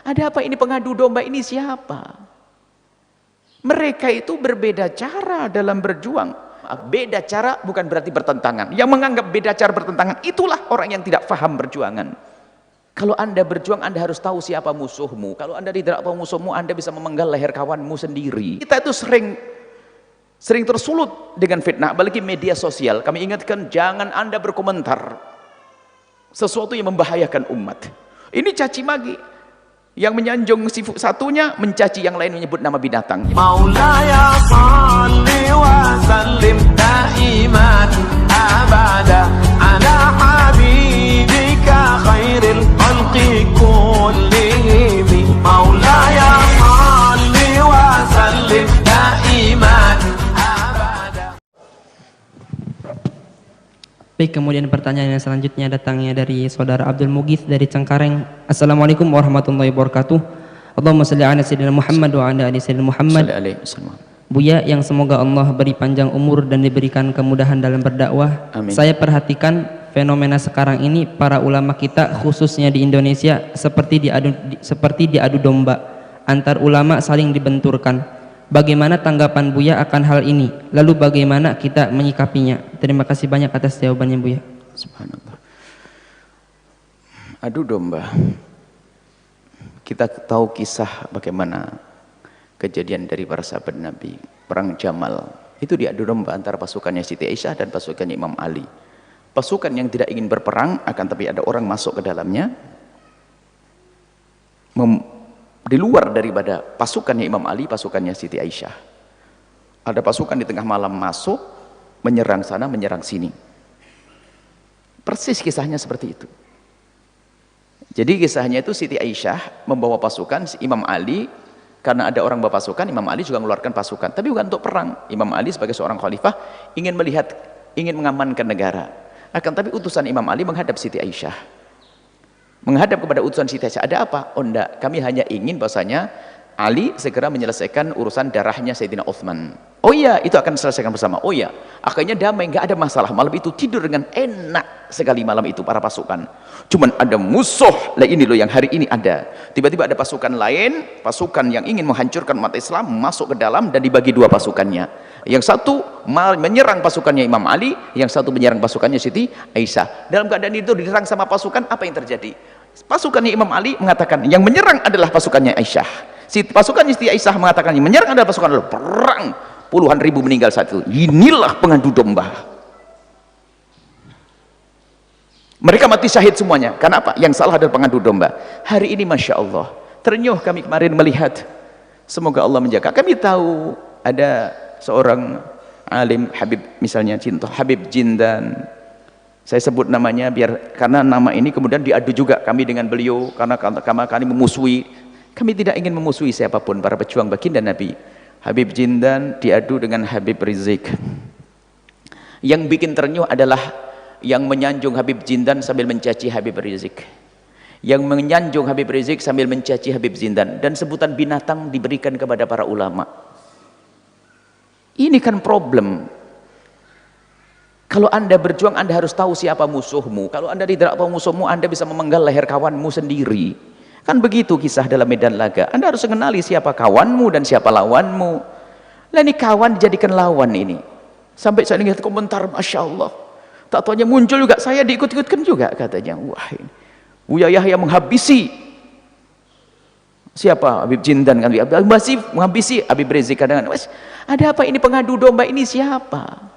Ada apa ini pengadu domba ini siapa? Mereka itu berbeda cara dalam berjuang. Beda cara bukan berarti bertentangan. Yang menganggap beda cara bertentangan itulah orang yang tidak paham perjuangan. Kalau Anda berjuang, Anda harus tahu siapa musuhmu. Kalau Anda tidak tahu musuhmu, Anda bisa memenggal leher kawanmu sendiri. Kita itu sering tersulut dengan fitnah, apalagi media sosial. Kami ingatkan, jangan Anda berkomentar sesuatu yang membahayakan umat. Ini caci maki. Yang menyanjung si satunya mencaci yang lain, menyebut nama binatang. Maulaya salli wa sallim daiman abada ala habibika khairil khalqi kullihim. Maulaya salli wa sallim daiman abada. Baik, kemudian pertanyaan yang selanjutnya datangnya dari saudara Abdul Mughith dari Cengkareng. Assalamualaikum warahmatullahi wabarakatuh. Allahumma shalli ala sayyidina Muhammad wa ala ali sayyidina Muhammad. Buya yang semoga Allah beri panjang umur dan diberikan kemudahan dalam berdakwah. Amin. Saya perhatikan fenomena sekarang ini, para ulama kita khususnya di Indonesia seperti diadu domba, antar ulama saling dibenturkan. Bagaimana tanggapan Buya akan hal ini? Lalu bagaimana kita menyikapinya? Terima kasih banyak atas jawabannya Buya. Subhanallah. Adu domba. Kita tahu kisah bagaimana kejadian dari para sahabat Nabi, perang Jamal. Itu diadu domba antara pasukannya Siti Aisyah dan pasukannya Imam Ali. Pasukan yang tidak ingin berperang, akan tapi ada orang masuk ke dalamnya, di luar daripada pasukannya Imam Ali, pasukannya Siti Aisyah. Ada pasukan di tengah malam masuk, menyerang sana, menyerang sini. Persis kisahnya seperti itu. Jadi kisahnya itu Siti Aisyah membawa pasukan, Imam Ali, karena ada orang bawa pasukan, Imam Ali juga mengeluarkan pasukan. Tapi bukan untuk perang. Imam Ali sebagai seorang khalifah ingin mengamankan negara. Akan tapi utusan Imam Ali menghadap Siti Aisyah. Menghadap kepada utusan Siti Aisyah, ada apa? Oh enggak, kami hanya ingin bahwasanya Ali segera menyelesaikan urusan darahnya Sayyidina Uthman. Oh iya, itu akan diselesaikan bersama. Oh iya, akhirnya damai, enggak ada masalah. Malam itu tidur dengan enak sekali malam itu para pasukan. Cuman ada musuh, lah ini loh yang hari ini ada. Tiba-tiba ada pasukan lain, pasukan yang ingin menghancurkan umat Islam masuk ke dalam dan dibagi dua pasukannya. Yang satu menyerang pasukannya Imam Ali, yang satu menyerang pasukannya Siti Aisyah. Dalam keadaan itu diserang sama pasukan, apa yang terjadi? Pasukannya Imam Ali mengatakan yang menyerang adalah pasukannya Aisyah. Pasukannya Siti Aisyah mengatakan yang menyerang adalah pasukan Allah. Perang, puluhan ribu meninggal saat itu. Inilah pengadu domba. Mereka mati syahid semuanya. Karena apa? Yang salah adalah pengadu domba. Hari ini Masya Allah, ternyuh kami kemarin melihat. Semoga Allah menjaga. Kami tahu ada seorang alim, Habib misalnya, Habib Jindan. Saya sebut namanya karena nama ini kemudian diadu juga kami dengan beliau, karena kami memusuhi. Kami tidak ingin memusuhi siapapun, para pejuang baginda Nabi. Habib Jindan diadu dengan Habib Rizik. Yang bikin ternyuh adalah yang menyanjung Habib Jindan sambil mencaci Habib Rizik. Yang menyanjung Habib Rizik sambil mencaci Habib Jindan, dan sebutan binatang diberikan kepada para ulama. Ini kan problem. Kalau Anda berjuang, Anda harus tahu siapa musuhmu. Kalau Anda tidak tahu musuhmu, Anda bisa memenggal leher kawanmu sendiri. Kan begitu kisah dalam medan laga. Anda harus mengenali siapa kawanmu dan siapa lawanmu. Lah ini kawan dijadikan lawan ini. Sampai saya lihat komentar, Masya Allah. Tak tahunya muncul juga, saya diikut-ikutkan juga katanya. Wah ini Buya Yahya menghabisi siapa? Habib Jindan kan, masih menghabisi Habib Rizik. Kadang-kadang, ada apa ini pengadu domba ini siapa?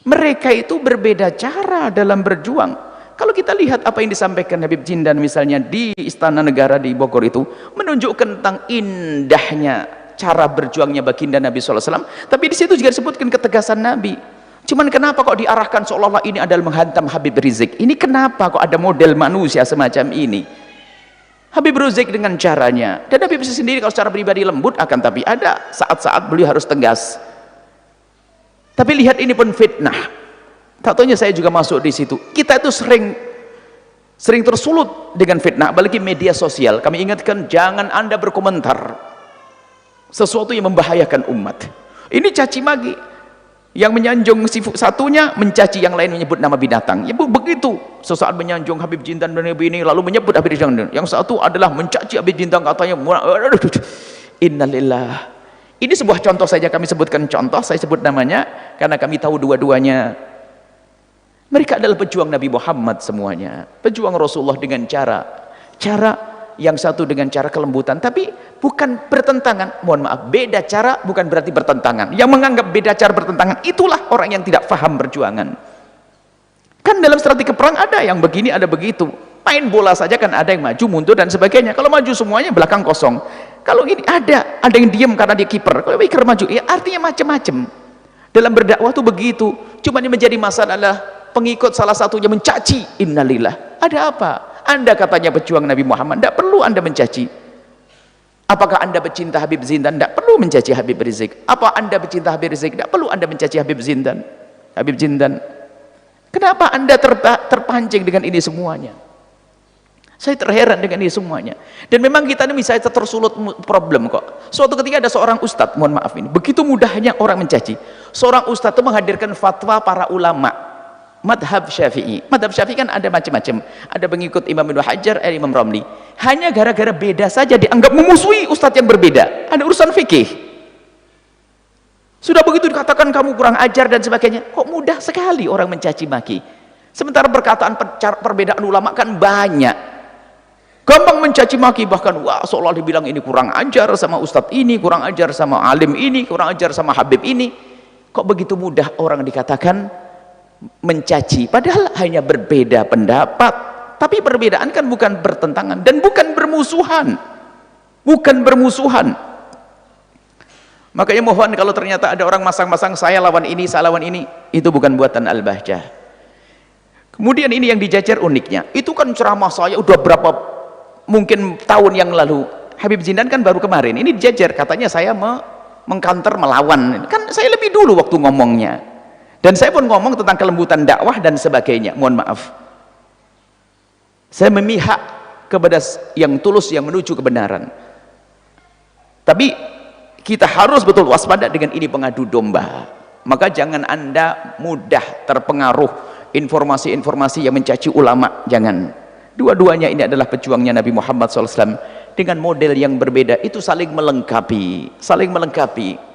Mereka itu berbeda cara dalam berjuang. Kalau kita lihat apa yang disampaikan Habib Jindan misalnya di Istana Negara di Bogor itu, menunjukkan tentang indahnya cara berjuangnya baginda Nabi SAW. Tapi di situ juga disebutkan ketegasan Nabi. Cuman kenapa kok diarahkan seolah-olah ini adalah menghantam Habib Rizik? Ini kenapa kok ada model manusia semacam ini? Habib Rizik dengan caranya, dan Habib Rizik sendiri kalau secara pribadi lembut, akan tapi ada saat-saat beliau harus tegas. Tapi lihat ini pun fitnah. Tak taunya saya juga masuk di situ. Kita itu sering tersulut dengan fitnah, apalagi media sosial. Kami ingatkan, jangan Anda berkomentar sesuatu yang membahayakan umat. Ini caci maki. Yang menyanjung satunya mencaci yang lain, menyebut nama binatang. Ya begitu. Sesaat menyanjung Habib Jintan dan ini, lalu menyebut Habib Jintan. Yang satu adalah mencaci Habib Jintan, katanya innalillah. Ini sebuah contoh saja, kami sebutkan contoh, saya sebut namanya karena kami tahu dua-duanya. Mereka adalah pejuang Nabi Muhammad semuanya. Pejuang Rasulullah dengan cara yang satu dengan cara kelembutan, tapi bukan bertentangan. Mohon maaf, beda cara bukan berarti bertentangan. Yang menganggap beda cara bertentangan, itulah orang yang tidak paham perjuangan. Kan dalam strategi perang ada yang begini, ada begitu. Main bola saja kan ada yang maju, mundur dan sebagainya. Kalau maju semuanya belakang kosong. Kalau gini ada yang diem karena dia kiper. Kalau kiper maju, ya artinya macam-macam. Dalam berdakwah tuh begitu. Cuma yang menjadi masalah adalah pengikut salah satunya mencaci. Innalillah. Ada apa? Anda katanya pejuang Nabi Muhammad, tidak perlu Anda mencaci. Apakah Anda pecinta Habib Zindan? Tidak perlu mencaci Habib Rizik. Apa Anda pecinta Habib Rizik? Tidak perlu Anda mencaci Habib Zindan. Kenapa Anda terpancing dengan ini semuanya? Saya terheran dengan ini semuanya. Dan memang kita ini misalnya tersulut problem kok. Suatu ketika ada seorang ustadz, mohon maaf ini, begitu mudahnya orang mencaci. Seorang ustadz itu menghadirkan fatwa para ulama madhab Syafi'i. Madhab Syafi'i kan ada macam-macam. Ada pengikut Imam Ibnu Hajar, Imam Romli. Hanya gara-gara beda saja dianggap memusuhi ustadz yang berbeda. Ada urusan fikih. Sudah begitu dikatakan kamu kurang ajar dan sebagainya. Kok mudah sekali orang mencaci maki. Sementara perkataan perbedaan ulama kan banyak. Gampang mencaci maki, bahkan wah seolah dibilang ini kurang ajar sama ustadz ini, kurang ajar sama alim ini, kurang ajar sama habib ini. Kok begitu mudah orang dikatakan mencaci, padahal hanya berbeda pendapat. Tapi perbedaan kan bukan bertentangan dan bukan bermusuhan. Makanya mohon kalau ternyata ada orang masang-masang saya lawan ini, itu bukan buatan Al-Bahjah. Kemudian ini yang dijajar uniknya, itu kan ceramah saya udah berapa mungkin tahun yang lalu. Habib Zindan kan baru kemarin ini dijajar, katanya saya mengcounter, melawan. Kan saya lebih dulu waktu ngomongnya. Dan saya pun ngomong tentang kelembutan dakwah dan sebagainya. Mohon maaf, saya memihak kepada yang tulus, yang menuju kebenaran. Tapi kita harus betul waspada dengan ini pengadu domba. Maka jangan Anda mudah terpengaruh informasi-informasi yang mencaci ulama. Jangan. Dua-duanya ini adalah pejuangnya Nabi Muhammad SAW dengan model yang berbeda. Itu saling melengkapi.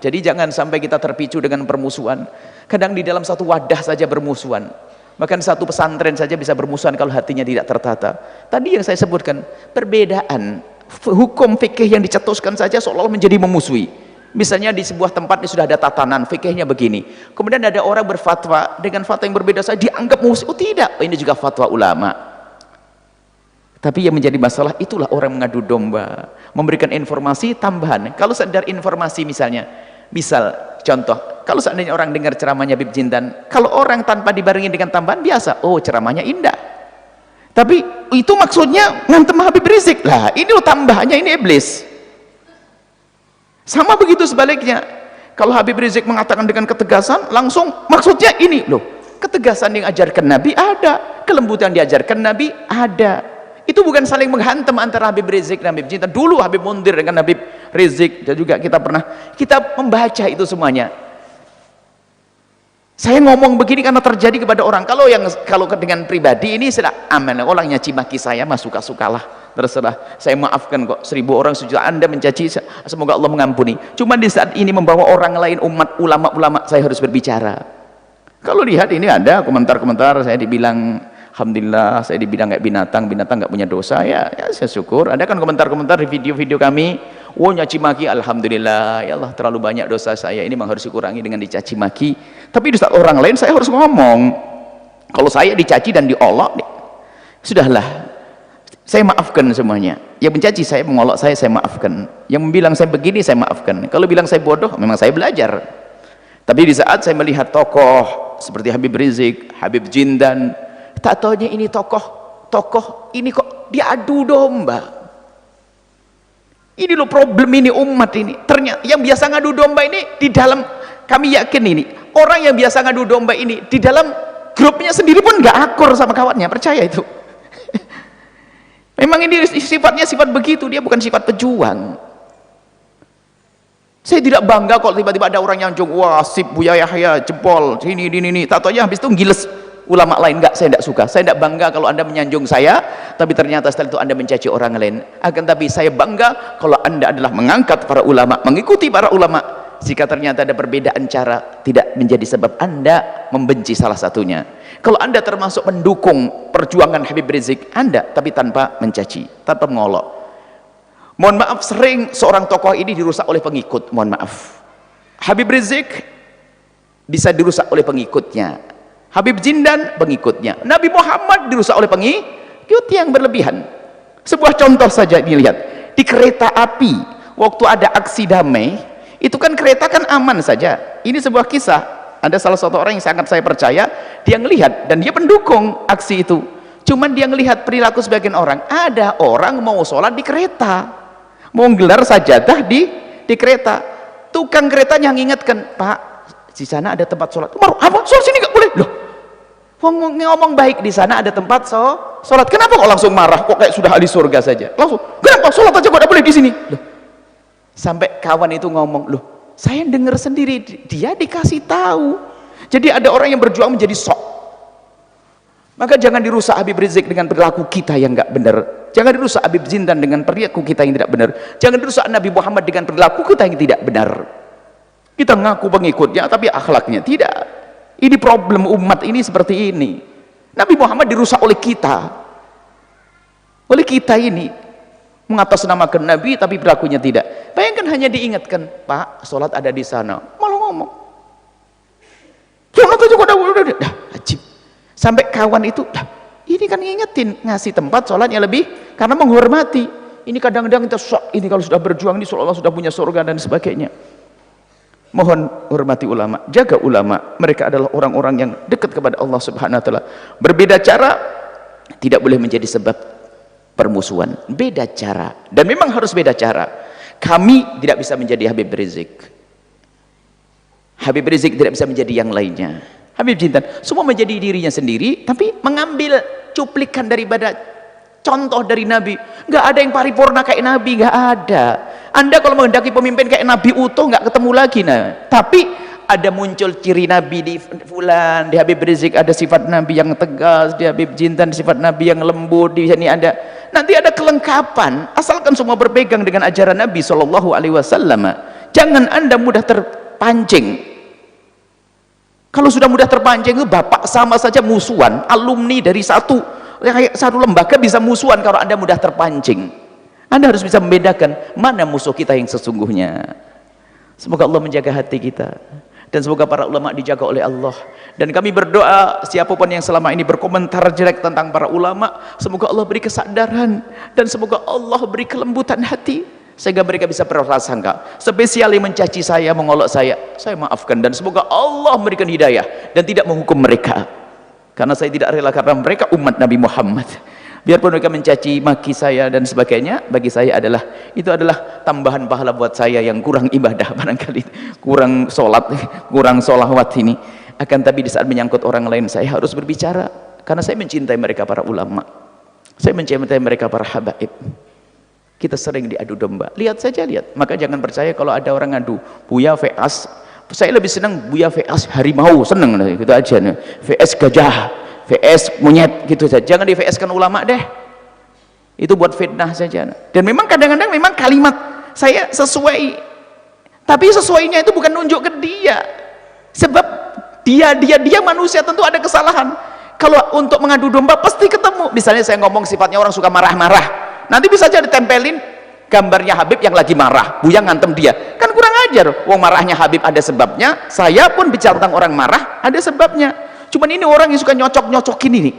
Jadi jangan sampai kita terpicu dengan permusuhan. Kadang di dalam satu wadah saja bermusuhan. Bahkan satu pesantren saja bisa bermusuhan kalau hatinya tidak tertata. Tadi yang saya sebutkan, perbedaan hukum fikih yang dicetuskan saja seolah-olah menjadi memusuhi. Misalnya di sebuah tempat ini sudah ada tatanan fikihnya begini, kemudian ada orang berfatwa dengan fatwa yang berbeda saja dianggap musuh. Oh tidak, ini juga fatwa ulama. Tapi yang menjadi masalah itulah orang mengadu domba, memberikan informasi tambahan. Kalau sekedar informasi misalnya, contoh, kalau seandainya orang dengar ceramahnya Habib Jindan, kalau orang tanpa dibarengi dengan tambahan biasa, oh ceramahnya indah. Tapi itu maksudnya ngantem Habib Rizik. Lah, ini loh tambahannya, ini iblis. Sama begitu sebaliknya. Kalau Habib Rizik mengatakan dengan ketegasan, langsung maksudnya ini loh. Ketegasan yang diajarkan Nabi ada, kelembutan yang diajarkan Nabi ada. Itu bukan saling menghantam antara Habib Rizik dan Habib Jintan. Dulu Habib Mundir dengan Habib Rizik, dan juga kita membaca itu semuanya. Saya ngomong begini karena terjadi kepada orang. Kalau dengan pribadi ini sudah aman. Orang nyaci maki saya mah suka-sukalah, terserah. Saya maafkan kok. 1000 orang, sejuta Anda mencaci, semoga Allah mengampuni. Cuma di saat ini membawa orang lain, umat, ulama-ulama, saya harus berbicara. Kalau lihat ini ada komentar-komentar, saya dibilang alhamdulillah, saya dibilang kayak binatang nggak punya dosa, ya saya syukur. Ada kan komentar-komentar di video-video kami, oh nyaci maki, alhamdulillah, ya Allah terlalu banyak dosa saya, ini memang harus dikurangi dengan dicaci maki. Tapi di saat orang lain saya harus ngomong. Kalau saya dicaci dan diolok, sudahlah, saya maafkan semuanya. Yang mencaci saya, mengolok saya maafkan. Yang bilang saya begini, saya maafkan. Kalau bilang saya bodoh, memang saya belajar. Tapi di saat saya melihat tokoh seperti Habib Rizik, Habib Jindan, tak taunya ini tokoh ini kok diadu domba. Ini loh problem ini umat ini. Ternyata yang biasa ngadu domba ini di dalam, kami yakin ini orang yang biasa ngadu domba ini di dalam grupnya sendiri pun nggak akur sama kawannya, percaya itu. Memang ini sifatnya sifat begitu, dia bukan sifat pejuang. Saya tidak bangga kalau tiba-tiba ada orang yang nyanjung, wah sip Buya Yahya, jempol, ini. Tak taunya habis itu ngiles ulama lain. Enggak, saya tidak suka. Saya tidak bangga kalau Anda menyanjung saya, tapi ternyata setelah itu Anda mencaci orang lain. Akan tapi saya bangga kalau Anda adalah mengangkat para ulama, mengikuti para ulama. Jika ternyata ada perbedaan cara, tidak menjadi sebab Anda membenci salah satunya. Kalau Anda termasuk mendukung perjuangan Habib Rizik, Anda tapi tanpa mencaci, tanpa mengolok. Mohon maaf, sering seorang tokoh ini dirusak oleh pengikut. Mohon maaf, Habib Rizik bisa dirusak oleh pengikutnya, Habib Jindan pengikutnya, Nabi Muhammad dirusak oleh pengikut yang berlebihan. Sebuah contoh saja dilihat di kereta api waktu ada aksi damai, itu kan kereta kan aman saja. Ini sebuah kisah, ada salah satu orang yang sangat saya percaya, dia ngelihat dan dia pendukung aksi itu. Cuman dia ngelihat perilaku sebagian orang, ada orang mau sholat di kereta, mau gelar sajadah di kereta. Tukang keretanya ngingetkan, Pak, di sana ada tempat sholat. Apa? Sholat sini nggak boleh? Loh, ngomong baik, di sana ada tempat sholat. Kenapa kok langsung marah? Kok kayak sudah ahli surga saja? Langsung, kenapa sholat aja kok nggak boleh di sini? Loh, sampai kawan itu ngomong, loh, saya dengar sendiri, dia dikasih tahu. Jadi ada orang yang berjuang menjadi sok. Maka jangan dirusak Habib Rizik dengan perilaku kita yang enggak benar. Jangan dirusak Habib Jindan dengan perilaku kita yang tidak benar. Jangan dirusak Nabi Muhammad dengan perilaku kita yang tidak benar. Kita ngaku pengikutnya tapi akhlaknya tidak. Ini problem umat ini seperti ini. Nabi Muhammad dirusak oleh kita. Oleh kita ini mengatasnamakan Nabi tapi perilakunya tidak. Bayangkan hanya diingatkan, Pak, sholat ada di sana, malah ngomong. Sholat aja kok udah, ajib. Sampai kawan itu, ini kan ngingetin, ngasih tempat sholatnya lebih karena menghormati. Ini kadang-kadang kita sok, ini kalau sudah berjuang ini seolah-olah sudah punya surga dan sebagainya. Mohon hormati ulama, jaga ulama. Mereka adalah orang-orang yang dekat kepada Allah Subhanahu wa taala. Berbeda cara tidak boleh menjadi sebab permusuhan. Beda cara, dan memang harus beda cara. Kami tidak bisa menjadi Habib Rizik. Habib Rizik tidak bisa menjadi yang lainnya. Habib Jindan semua menjadi dirinya sendiri, tapi mengambil cuplikan daripada contoh dari Nabi. Nggak ada yang paripurna kayak Nabi, nggak ada. Anda kalau menghendaki pemimpin kayak Nabi utuh nggak ketemu lagi, nah. Tapi ada muncul ciri Nabi di fulan, di Habib Rizik ada sifat Nabi yang tegas, di Habib Jindan sifat Nabi yang lembut, di sini ada. Nanti ada kelengkapan, asalkan semua berpegang dengan ajaran Nabi Shallallahu Alaihi Wasallam. Jangan Anda mudah terpancing. Kalau sudah mudah terpancing, itu bapak sama saja musuhan. Alumni dari satu lembaga bisa musuhan kalau Anda mudah terpancing. Anda harus bisa membedakan mana musuh kita yang sesungguhnya. Semoga Allah menjaga hati kita, dan semoga para ulama dijaga oleh Allah. Dan kami berdoa, siapapun yang selama ini berkomentar jelek tentang para ulama, semoga Allah beri kesadaran, dan semoga Allah beri kelembutan hati, sehingga mereka bisa berprasangka. Spesial yang mencaci saya, mengolok saya maafkan, dan semoga Allah memberikan hidayah dan tidak menghukum mereka, karena saya tidak rela, karena mereka umat Nabi Muhammad. Biarpun mereka mencaci maki saya dan sebagainya, bagi saya itu adalah tambahan pahala buat saya yang kurang ibadah, barangkali kurang sholat, kurang sholawat ini. Akan tapi di saat menyangkut orang lain, saya harus berbicara, karena saya mencintai mereka para ulama, saya mencintai mereka para habaib. Kita sering diadu domba, lihat saja, lihat. Maka jangan percaya kalau ada orang ngadu Buya VS, saya lebih senang Buya VS harimau, seneng gitu aja. VS gajah, VS monyet, gitu saja. Jangan di VS kan ulama deh, itu buat fitnah saja. Dan memang kadang-kadang memang kalimat saya sesuai, tapi sesuainya itu bukan nunjuk ke dia, sebab dia manusia, tentu ada kesalahan. Kalau untuk mengadu domba pasti ketemu. Misalnya saya ngomong sifatnya orang suka marah-marah, nanti bisa aja ditempelin gambarnya Habib yang lagi marah, Buya ngantem dia, kan kurang ajar. Wong marahnya Habib ada sebabnya, saya pun bicara tentang orang marah ada sebabnya. Cuman ini orang yang suka nyocok-nyocokin ini,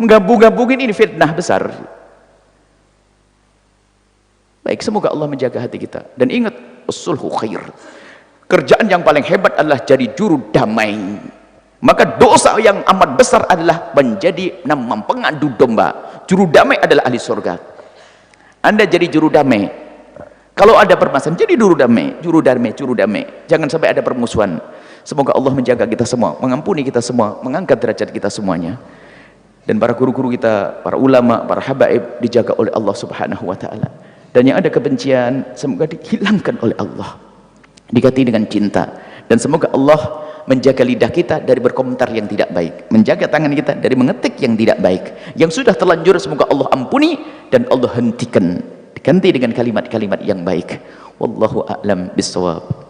menggabung-gabungin, ini fitnah besar. Baik, semoga Allah menjaga hati kita, dan ingat, sulhu khair. Kerjaan yang paling hebat adalah jadi juru damai. Maka dosa yang amat besar adalah menjadi pengadu domba. Juru damai adalah ahli surga. Anda jadi juru damai. Kalau ada permasalahan, jadi juru damai. Jangan sampai ada permusuhan. Semoga Allah menjaga kita semua, mengampuni kita semua, mengangkat derajat kita semuanya. Dan para guru-guru kita, para ulama, para habaib dijaga oleh Allah Subhanahu wa taala. Dan yang ada kebencian semoga dihilangkan oleh Allah. diganti dengan cinta. Dan semoga Allah menjaga lidah kita dari berkomentar yang tidak baik, menjaga tangan kita dari mengetik yang tidak baik. Yang sudah terlanjur semoga Allah ampuni dan Allah hentikan, diganti dengan kalimat-kalimat yang baik. Wallahu a'lam bissawab.